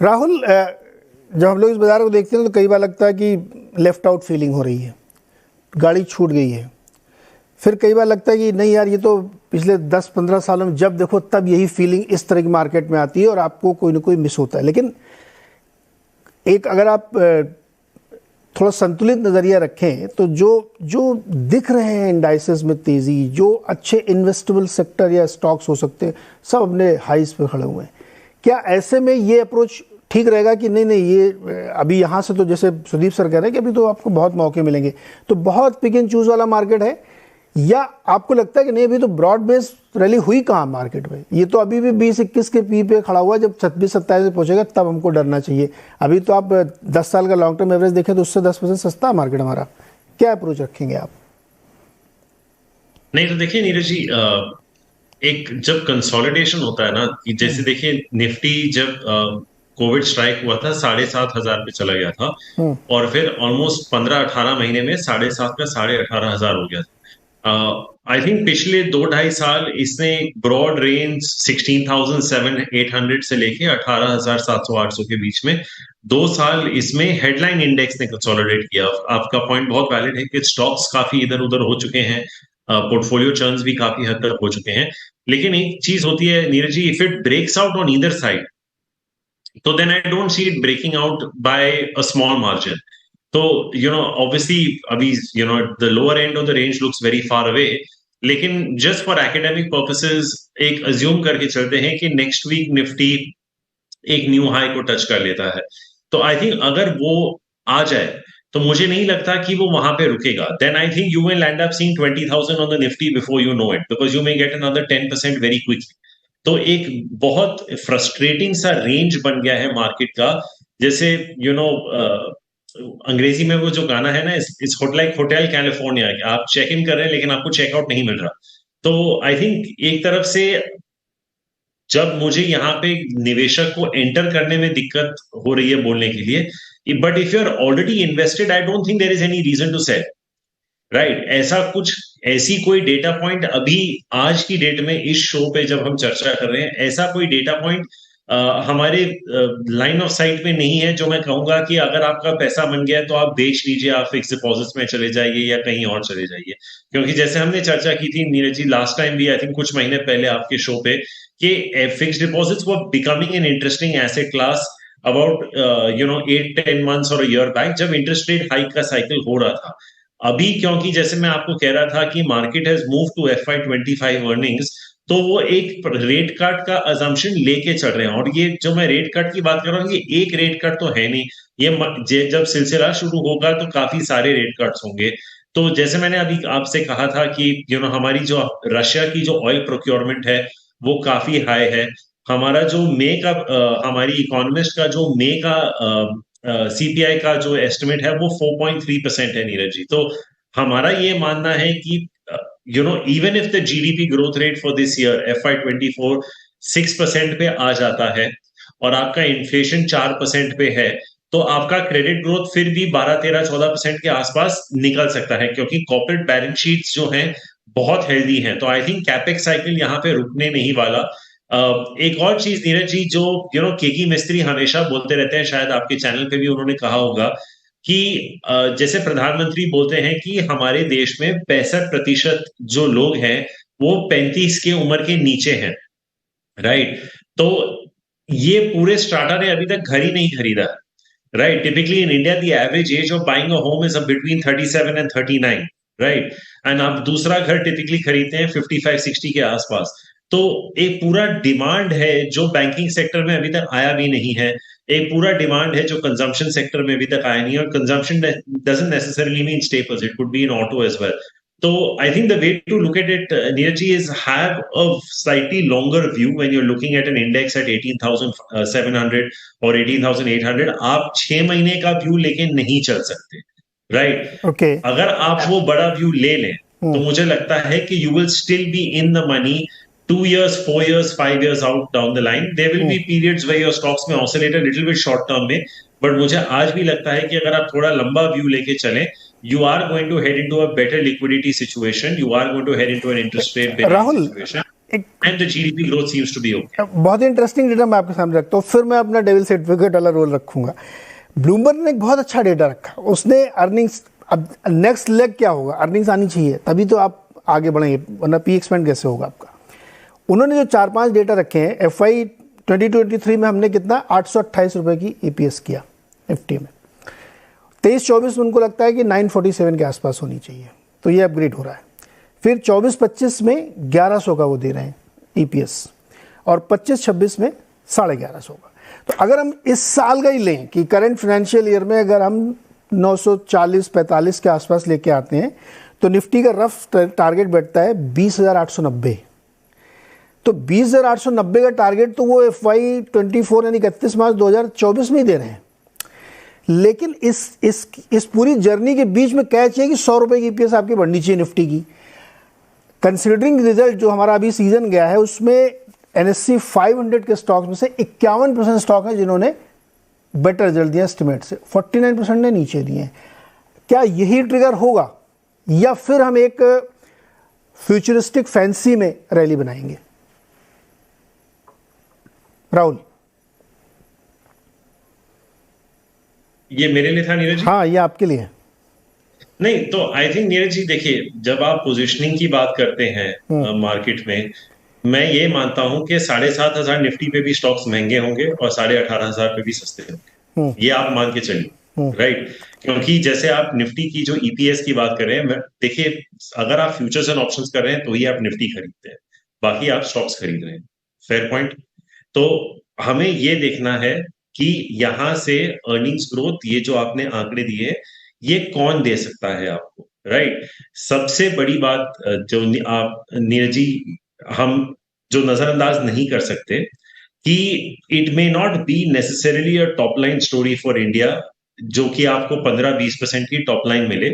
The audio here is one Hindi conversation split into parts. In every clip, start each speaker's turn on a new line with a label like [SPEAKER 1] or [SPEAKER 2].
[SPEAKER 1] राहुल, जब हम लोग इस बाजार को देखते हैं तो कई बार लगता है कि लेफ्ट आउट फीलिंग हो रही है, गाड़ी छूट गई है। फिर कई बार लगता है कि नहीं यार, ये तो पिछले 10-15 सालों में जब देखो तब यही फीलिंग इस तरह की मार्केट में आती है और आपको कोई ना कोई मिस होता है। लेकिन एक अगर आप थोड़ा संतुलित नज़रिया रखें तो जो जो दिख रहे हैं इंडाइसेस में तेज़ी, जो अच्छे इन्वेस्टेबल सेक्टर या स्टॉक्स हो सकते हैं, सब अपने हाइस पे खड़े हुए हैं। क्या ऐसे में ये अप्रोच ठीक रहेगा कि नहीं नहीं ये अभी यहाँ से तो जैसे सुदीप सर कह रहे हैं कि अभी तो आपको बहुत मौके मिलेंगे, तो बहुत पिक एंड चूज वाला मार्केट है, या आपको लगता है कि नहीं अभी तो ब्रॉड बेस रैली हुई कहाँ मार्केट में, ये तो अभी भी 20-21 के पी पे खड़ा हुआ, जब 26-27 पे पहुंचेगा तब हमको डरना चाहिए। अभी तो आप 10 साल का लॉन्ग टर्म एवरेज देखें तो उससे 10% सस्ता है मार्केट हमारा। क्या अप्रोच रखेंगे आप?
[SPEAKER 2] नहीं तो देखिए नीरज जी, एक जब कंसोलिडेशन होता है ना, कि जैसे देखिए निफ्टी जब कोविड स्ट्राइक हुआ था 7,500 पे चला गया था,
[SPEAKER 1] हम्म।
[SPEAKER 2] और फिर ऑलमोस्ट 15-18 महीने में 7,500 का 18,500 हो गया था। आई थिंक पिछले 2-2.5 साल इसने ब्रॉड रेंज 16,700-800 से लेके 18,700-800 के बीच में 2 साल इसमें हेडलाइन इंडेक्स ने कंसोलिडेट किया। आपका पॉइंट बहुत वैलिड है कि स्टॉक्स काफी इधर उधर हो चुके हैं, पोर्टफोलियो टर्न्स भी काफी हद तक हो चुके हैं। लेकिन एक चीज होती है Neeraj ji, if it breaks out on either side, तो then I don't see it breaking out by a small margin. तो ऑब्वियसली अभी the lower end of the range looks very far away, लेकिन जस्ट फॉर एकेडमिक पर्पसेस एक अज्यूम करके चलते हैं कि नेक्स्ट वीक निफ्टी एक न्यू हाई को टच कर लेता है। तो आई थिंक अगर वो आ जाए तो मुझे नहीं लगता कि वो वहां पे रुकेगा। Then I think you will end up seeing 20,000 on the Nifty before you know it, because you may get another 10% very quickly. तो एक बहुत फ्रस्ट्रेटिंग सा रेंज बन गया है मार्केट का। जैसे अंग्रेजी में वो जो गाना है ना, इट्स लाइक होटल कैलिफोर्निया, आप चेक इन कर रहे हैं लेकिन आपको चेकआउट नहीं मिल रहा। तो आई थिंक एक तरफ से जब मुझे यहाँ पे निवेशक को एंटर करने में दिक्कत हो रही है बोलने के लिए, but if you are already invested I don't think there is any reason to sell, right? ऐसी कोई डेटा पॉइंट अभी आज की डेट में इस शो पे जब हम चर्चा कर रहे हैं, ऐसा कोई डेटा पॉइंट हमारे लाइन ऑफ साइट में नहीं है जो मैं कहूंगा कि अगर आपका पैसा बन गया है तो आप बेच लीजिए, आप फिक्स डिपॉजिट्स में चले जाइए या कहीं और चले जाइए। क्योंकि जैसे हमने चर्चा की थी नीरज जी लास्ट टाइम भी, आई थिंक कुछ महीने पहले आपके शो पे, कि fix deposits were becoming an interesting asset class about 8-10 months और ईयर बैक, जब इंटरेस्ट रेट हाइक का साइकिल हो रहा था। अभी क्योंकि जैसे मैं आपको कह रहा था कि market has move to FY25 earnings, तो वो एक रेट कट का अजम्पशन लेके चल रहे हैं। और ये जो मैं रेट कट की बात कर रहा हूँ, ये एक रेट कट तो है नहीं, जब सिलसिला शुरू होगा तो काफी सारे रेट कट्स होंगे। तो जैसे मैंने अभी आपसे कहा था कि हमारी जो रशिया की जो ऑयल प्रोक्योरमेंट है वो काफी हाई है। हमारा जो मई का हमारी इकोनॉमिस्ट का जो मई का CPI का जो एस्टिमेट है वो 4.3% है नीरज जी। तो हमारा ये मानना है कि even if the GDP growth rate for this year FY24 6% पे आ जाता है और आपका इन्फ्लेशन 4% पे है, तो आपका क्रेडिट ग्रोथ फिर भी 12-13-14% के आसपास निकल सकता है, क्योंकि कॉर्पोरेट बैलेंस शीट्स जो हैं बहुत हेल्दी हैं। तो आई थिंक कैपेक्स साइकिल यहाँ पे रुकने नहीं वाला। एक और चीज नीरज जी, जो केकी मिस्त्री हमेशा बोलते रहते हैं, शायद आपके चैनल पे भी उन्होंने कहा होगा कि जैसे प्रधानमंत्री बोलते हैं कि हमारे देश में 65% जो लोग हैं वो 35 के उम्र के नीचे हैं, राइट? तो ये पूरे स्ट्राटा ने अभी तक घर ही नहीं खरीदा, right? Typically in India the average age of buying a home is between 37 and 39, right? And आप दूसरा घर टिपिकली खरीदते हैं 55-60 के आसपास। तो एक पूरा डिमांड है जो बैंकिंग सेक्टर में अभी तक आया भी नहीं है, एक पूरा डिमांड है जो कंजम्पशन सेक्टर में अभी तक आया नहीं है। और consumption doesn't necessarily mean staples, it could be in auto as well. So I think the way to look at it, Neeraj, is have a slightly longer view when you're looking at an index at 18,700 or 18,800. आप 6 महीने का व्यू लेके नहीं चल सकते, राइट?
[SPEAKER 1] ओके।
[SPEAKER 2] अगर आप वो बड़ा व्यू ले लें तो मुझे लगता है कि you will still be in the money 2 years, 4 years, 5 years out down the line. There will be periods where your stocks may oscillate a little bit short term में, but मुझे आज भी लगता है कि अगर आप थोड़ा लंबा व्यू लेके चलें, you are going to head into a better liquidity situation. You are going to head into an interest rate bearing
[SPEAKER 1] Rahul,
[SPEAKER 2] situation. and the GDP growth seems to be okay.
[SPEAKER 1] बहुत ही इंटरेस्टिंग डेटा मैं आपके सामने रखता हूँ, फिर मैं अपना डेविल एडवोकेट वाला रोल रखूंगा। ब्लूमबर्ग ने एक बहुत अच्छा डेटा रखा, उसने अर्निंग्स, अब नेक्स्ट लेग क्या होगा, अर्निंग्स आनी चाहिए तभी तो आप आगे बढ़ेंगे, वरना पी एक्सपेंड कैसे होगा आपका। उन्होंने जो 4-5 डेटा रखे हैं, FY 2023 में हमने कितना 828 रुपये की EPS किया निफ्टी में, 23-24 में उनको लगता है कि 947 के आसपास होनी चाहिए, तो ये अपग्रेड हो रहा है। फिर 24-25 में 1100 का वो दे रहे हैं EPS, और 25-26 में 1150 का। तो अगर हम इस साल का ही लें कि करंट फाइनेंशियल ईयर में अगर हम 940-45 के आसपास लेके आते हैं, तो निफ्टी का रफ टारगेट बैठता है 20,890। तो 20,890 का टारगेट तो वो FY 24 यानी 31 मार्च 2024 में ही दे रहे हैं। लेकिन इस पूरी जर्नी के बीच में कैच है कि 100 रुपये की EPS आपकी बढ़नी चाहिए निफ्टी की। कंसिडरिंग रिजल्ट जो हमारा अभी सीजन गया है, उसमें NSE 500 के स्टॉक्स में से 51% स्टॉक है जिन्होंने बेटर रिजल्ट दिया एस्टिमेट से, 49% ने नीचे दिए हैं। क्या यही ट्रिगर होगा या फिर हम एक फ्यूचरिस्टिक फैंसी में रैली बनाएंगे? राहुल,
[SPEAKER 2] ये मेरे लिए था नीरज जी?
[SPEAKER 1] हाँ, ये आपके लिए।
[SPEAKER 2] नहीं तो आई थिंक नीरज जी देखिए, जब आप पोजिशनिंग की बात करते हैं मार्केट में, मैं ये मानता हूं कि 7,500 निफ्टी पे भी स्टॉक्स महंगे होंगे और 18,500 पे भी सस्ते होंगे, ये आप मान के चलिए, राइट। क्योंकि जैसे आप निफ्टी की जो EPS की बात कर रहे हैं, देखिए अगर आप फ्यूचर्स एंड ऑप्शंस कर रहे हैं तो ही आप निफ्टी खरीदते हैं, बाकी आप स्टॉक्स खरीद रहे हैं। Fair point. तो हमें ये देखना है कि यहां से अर्निंग्स ग्रोथ, ये जो आपने आंकड़े दिए, ये कौन दे सकता है आपको, राइट। सबसे बड़ी बात जो आप नीरज जी, हम जो नजरअंदाज नहीं कर सकते कि it may not be necessarily a top line story for India, जो कि आपको 15-20% की टॉप लाइन मिले,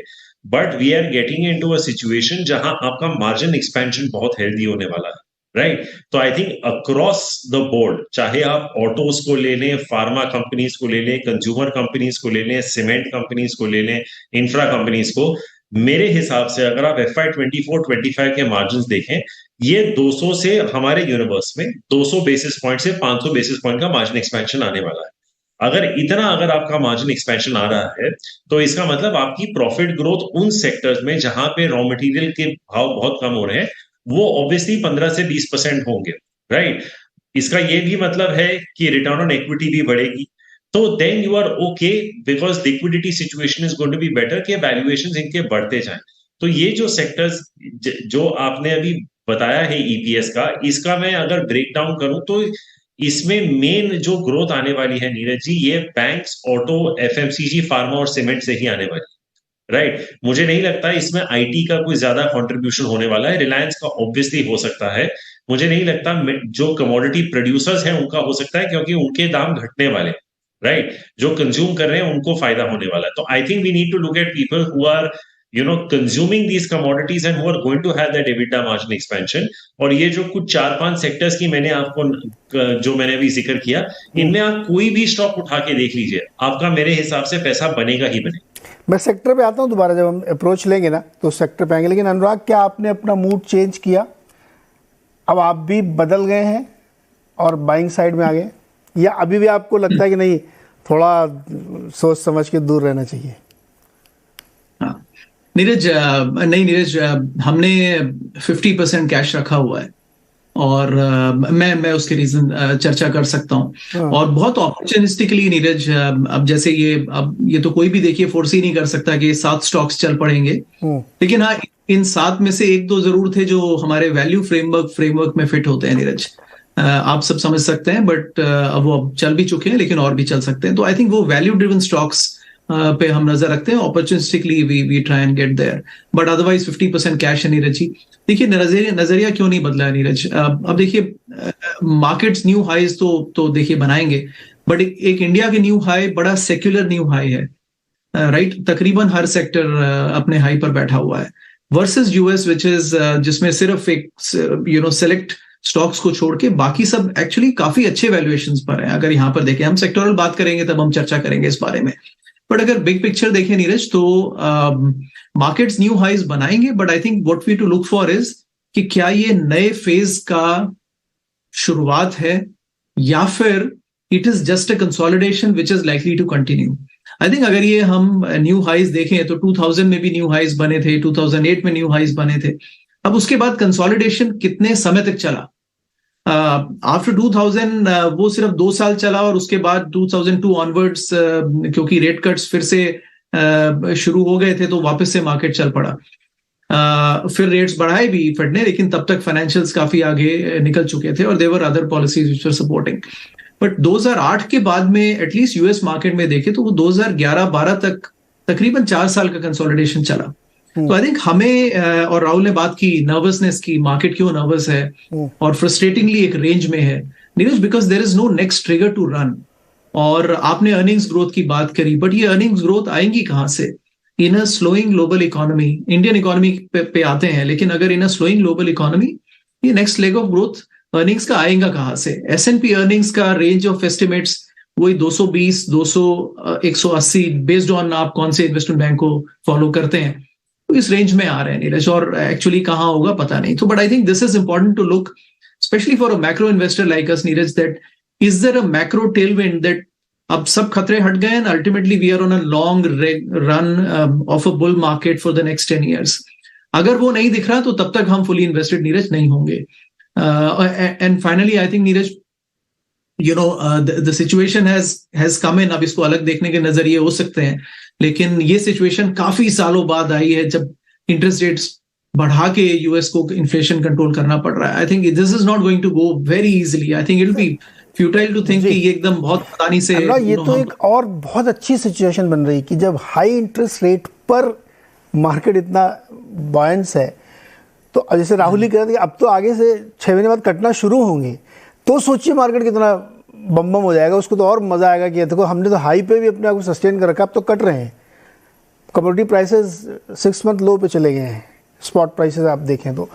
[SPEAKER 2] but we are getting into a situation जहां आपका मार्जिन एक्सपेंशन बहुत हेल्दी होने वाला है, राइट। तो I think across the board, चाहे आप ऑटोज को ले लें, फार्मा कंपनीज को ले लें, कंज्यूमर कंपनीज को ले लें, सीमेंट कंपनीज को ले लें, इंफ्रा कंपनीज को, मेरे हिसाब से अगर आप FY 24-25 के मार्जिन देखें, ये 200 से हमारे यूनिवर्स में 200 बेसिस पॉइंट से 500 बेसिस पॉइंट का मार्जिन एक्सपेंशन आने वाला है। अगर आपका मार्जिन एक्सपेंशन आ रहा है, तो इसका मतलब आपकी प्रॉफिट ग्रोथ उन सेक्टर्स में जहां पे रॉ मटेरियल के भाव बहुत कम हो रहे हैं, वो ऑब्वियसली 15 से 20% होंगे, राइट। इसका ये भी मतलब है कि रिटर्न ऑन इक्विटी भी बढ़ेगी, तो then you are okay, because liquidity situation is going to be better, कि वैल्यूएशंस इनके बढ़ते जाएं। तो ये जो सेक्टर्स जो आपने अभी बताया है EPS का, इसका मैं अगर ब्रेक डाउन करूं तो इसमें मेन जो ग्रोथ आने वाली है नीरज जी, ये बैंक्स, ऑटो, FMCG, फार्मा और सीमेंट से ही आने वाली, राइट। मुझे नहीं लगता इसमें IT का कोई ज्यादा कंट्रीब्यूशन होने वाला है। रिलायंस का ऑब्वियसली हो सकता है, मुझे नहीं लगता जो कमोडिटी प्रोड्यूसर्स हैं उनका हो सकता है, क्योंकि उनके दाम घटने वाले, राइट। जो कंज्यूम कर रहे हैं उनको फायदा होने वाला है। तो I think we need to look at people who are consuming these commodities and who are going to have that EBITDA margin expansion। और ये जो कुछ 4-5 सेक्टर्स की मैंने अभी जिक्र किया, इनमें आप कोई भी स्टॉक उठा के देख लीजिए, आपका मेरे हिसाब से पैसा बनेगा ही बनेगा।
[SPEAKER 1] मैं सेक्टर पे आता हूँ दोबारा, जब हम अप्रोच लेंगे ना तो सेक्टर पे आएंगे। लेकिन अनुराग, क्या आपने अपना मूड चेंज किया? अब आप भी बदल गए हैं और बाइंग साइड में आ गए, या अभी भी आपको लगता है कि नहीं, थोड़ा सोच समझ के दूर रहना चाहिए?
[SPEAKER 3] नीरज, हमने 50% कैश रखा हुआ है, और मैं उसके रीजन चर्चा कर सकता हूँ। और बहुत अपॉर्चुनिस्टिकली नीरज, अब जैसे ये तो कोई भी देखिए फोर्स ही नहीं कर सकता कि 7 स्टॉक्स चल पड़ेंगे, लेकिन हाँ, इन 7 में से 1-2 जरूर थे जो हमारे वैल्यू फ्रेमवर्क में फिट होते हैं नीरज। आप सब समझ सकते हैं, बट अब वो चल भी चुके हैं, लेकिन और भी चल सकते हैं। तो आई थिंक वो वैल्यू ड्रिवन स्टॉक्स पे हम नजर रखते हैं, opportunistically we try and get there, but otherwise 50% cash है नीरज जी। देखिए नजरिया क्यों नहीं बदला है नीरज? अब देखिए मार्केट्स न्यू हाईज तो देखिए बनाएंगे, बट एक इंडिया के न्यू हाई बड़ा सेक्युलर न्यू हाई है, राइट। तकरीबन हर सेक्टर अपने हाई पर बैठा हुआ है, वर्सेस यूएस विच इज जिसमें सिर्फ एक सेलेक्ट स्टॉक्स को छोड़ के बाकी सब एक्चुअली काफी अच्छे वैल्यूएशंस पर हैं। अगर यहाँ पर देखें, हम सेक्टोरल बात करेंगे तब हम चर्चा करेंगे इस बारे में, बट अगर बिग पिक्चर देखें नीरज, तो मार्केट्स न्यू हाईज बनाएंगे, but I think what we to look for is कि क्या ये नए फेज का शुरुआत है या फिर it is just a consolidation which is likely to continue. I think अगर ये हम न्यू हाइज देखें तो 2000 में भी न्यू हाइज बने थे, 2008 में न्यू हाइज बने थे। अब उसके बाद कंसोलिडेशन कितने समय तक चला? आफ्टर 2000 वो सिर्फ 2 साल चला और उसके बाद 2002 ऑनवर्ड्स क्योंकि रेट कट्स फिर से शुरू हो गए थे तो वापस से मार्केट चल पड़ा। फिर रेट्स बढ़ाए भी फेड ने, लेकिन तब तक फाइनेंशियल्स काफी आगे निकल चुके थे और there were other policies which were supporting. But 2008 के बाद में एटलीस्ट यूएस मार्केट में देखे तो वो 2011-12 तक तकरीबन 4 साल का कंसोलिडेशन चला। तो आई थिंक हमें और राहुल ने बात की नर्वसनेस की, मार्केट क्यों नर्वस है और फ्रस्ट्रेटिंगली एक रेंज में है Neeraj, because there is no next trigger to run. और आपने अर्निंग्स ग्रोथ की बात करी, बट ये अर्निंग्स ग्रोथ आएंगी कहां से? In a slowing global economy. Indian economy पे आते हैं, लेकिन अगर in a slowing global economy ये next leg of growth earnings का आएगा कहां से? S&P अर्निंग्स का रेंज ऑफ एस्टिमेट्स वही 220, 200, 180 बेस्ड ऑन आप कौन से इन्वेस्टमेंट बैंक को फॉलो करते हैं, तो इस रेंज में आ रहे हैं नीरज। और एक्चुअली कहां होगा पता नहीं। तो but I think this is important to look specially for a macro investor like us Neeraj, that is there a macro tailwind that अब सब खतरे हट गए and ultimately we are on a long run of a bull market for the next 10 years। अगर वो नहीं दिख रहा तो तब तक हम फुली इन्वेस्टेड नीरज नहीं होंगे। And finally I think Neeraj you know the situation has come in. अब इसको अलग देखने के नजरिए हो सकते हैं, लेकिन ये सिचुएशन काफी सालों बाद आई है जब इंटरेस्ट रेट्स बढ़ा के यूएस को इन्फ्लेशन कंट्रोल करना पड़ रहा है। I think this is not going to go very easily. I think it will be futile to think कि ये एकदम बहुत आसानी से
[SPEAKER 1] ये तो एक और बहुत अच्छी सिचुएशन बन रही कि जब हाई इंटरेस्ट रेट पर मार्केट इतना बॉयंस है, तो जैसे राहुल ही कह रहे थे कि अब तो आगे से 6 महीने बाद कटना शुरू होंगे, तो सोचिए मार्केट कितना बम बम हो जाएगा। उसको तो और मजा आएगा कि देखो हमने तो हाई पे भी अपने आप को सस्टेन कर रखा, अब तो कट रहे हैं। कमोडिटी प्राइसेस 6 मंथ लो पे चले गए हैं, स्पॉट प्राइसेस आप देखें तो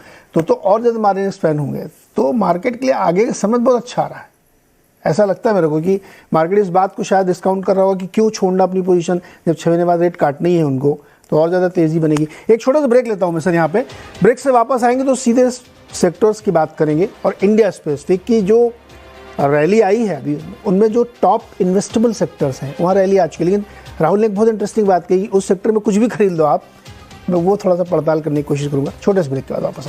[SPEAKER 1] और ज़्यादा मार्जिन एक्सपेंड होंगे। तो मार्केट के लिए आगे का समय बहुत अच्छा आ रहा है, ऐसा लगता है मेरे को कि मार्केट इस बात को शायद डिस्काउंट कर रहा होगा कि क्यों छोड़ना अपनी पोजीशन, जब 6 महीने बाद रेट काटनी ही है उनको, तो और ज़्यादा तेज़ी बनेगी। एक छोटा सा ब्रेक लेता हूँ मैं सर यहाँ पे। ब्रेक से वापस आएंगे तो सीधे सेक्टर्स की बात करेंगे और इंडिया स्पेसिफिक की जो रैली आई है अभी, उनमें जो टॉप इन्वेस्टेबल सेक्टर्स हैं वहाँ रैली आ चुकी है। लेकिन राहुल ने एक बहुत इंटरेस्टिंग बात कही, उस सेक्टर में कुछ भी खरीद लो आप, मैं वो थोड़ा सा पड़ताल करने की कोशिश करूँगा। छोटे से ब्रेक के बाद वापस